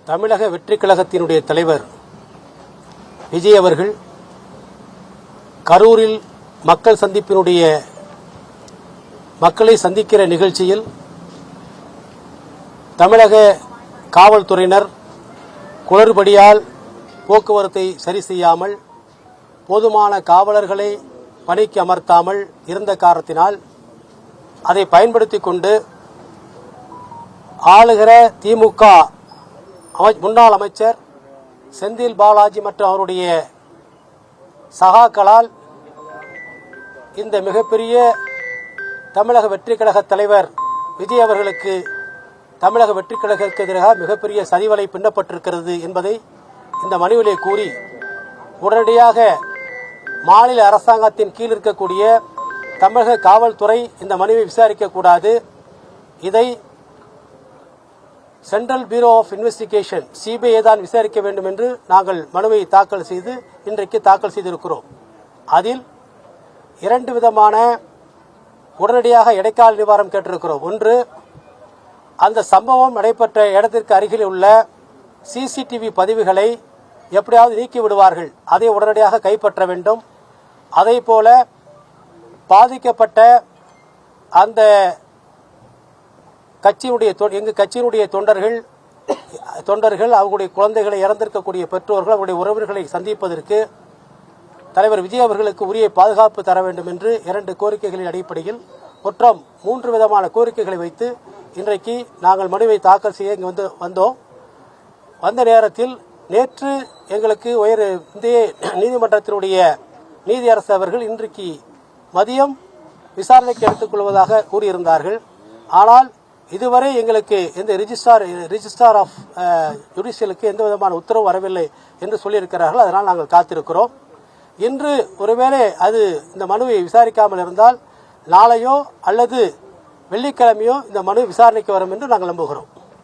தமிழக வெற்றி கழகத்தினுடைய தலைவர் விஜய் அவர்கள் கரூரில் மக்களை சந்திக்கிற நிகழ்ச்சியில் தமிழக காவல்துறையினர் குளறுபடியால் போக்குவரத்தை சரி செய்யாமல் போதுமான காவலர்களை பணிக்கு அமர்த்தாமல் இருந்த காரணத்தினால் அதை பயன்படுத்திக் கொண்டு ஆளுகிற திமுக முன்னாள் அமைச்சர் செந்தில் பாலாஜி மற்றும் அவருடைய சகாக்களால் இந்த மிகப்பெரிய தமிழக வெற்றி கழக தலைவர் விஜய் அவர்களுக்கு தமிழக வெற்றி கழகத்திற்கு எதிராக மிகப்பெரிய சதிவலை பின்னப்பட்டிருக்கிறது என்பதை இந்த மனுவிலே கூறி உடனடியாக மாநில அரசாங்கத்தின் கீழ் இருக்கக்கூடிய தமிழக காவல்துறை இந்த மனுவை விசாரிக்கக்கூடாது, இதை central bureau of investigation CBI தான் விசாரிக்க வேண்டும் என்று நாங்கள் மனுவை தாக்கல் செய்து இன்றைக்கு தாக்கல் செய்திருக்கிறோம். அதில் 2 விதமான உடனடியாக இடைக்கால நிவாரணம் கேட்டிருக்கிறோம். ஒன்று, அந்த சம்பவம் நடைபெற்ற இடத்திற்கு அருகில் உள்ள சிசிடிவி பதிவுகளை எப்படியாவது நீக்கி விடுவார்கள், அதை உடனடியாக கைப்பற்ற வேண்டும். அதேபோல பாதிக்கப்பட்ட அந்த எங்கள் கட்சியினுடைய தொண்டர்கள் அவர்களுடைய குழந்தைகளை இறந்திருக்கக்கூடிய பெற்றோர்கள் அவருடைய உறவினர்களை சந்திப்பதற்கு தலைவர் விஜய் அவர்களுக்கு உரிய பாதுகாப்பு தர வேண்டும் என்று 2 கோரிக்கைகளின் அடிப்படையில் மொத்தம் 3 விதமான கோரிக்கைகளை வைத்து இன்றைக்கு நாங்கள் மனுவை தாக்கல் செய்ய இங்கு வந்தோம். வந்த நேரத்தில் நேற்று எங்களுக்கு இந்திய நீதிமன்றத்தினுடைய நீதியரசு அவர்கள் இன்றைக்கு மதியம் விசாரணைக்கு எடுத்துக் கொள்வதாக கூறியிருந்தார்கள். ஆனால் இதுவரை எங்களுக்கு இந்த ரிஜிஸ்டார் ஆஃப் ஜுடிஷியலுக்கு எந்த விதமான உத்தரவு வரவில்லை என்று சொல்லியிருக்கிறார்கள். அதனால் நாங்கள் காத்திருக்கிறோம். இன்று ஒருவேளை அது இந்த மனுவை விசாரிக்காமல் இருந்தால் நாளையோ அல்லது வெள்ளிக்கிழமையோ இந்த மனு விசாரணைக்கு வரும் என்று நாங்கள் நம்புகிறோம்.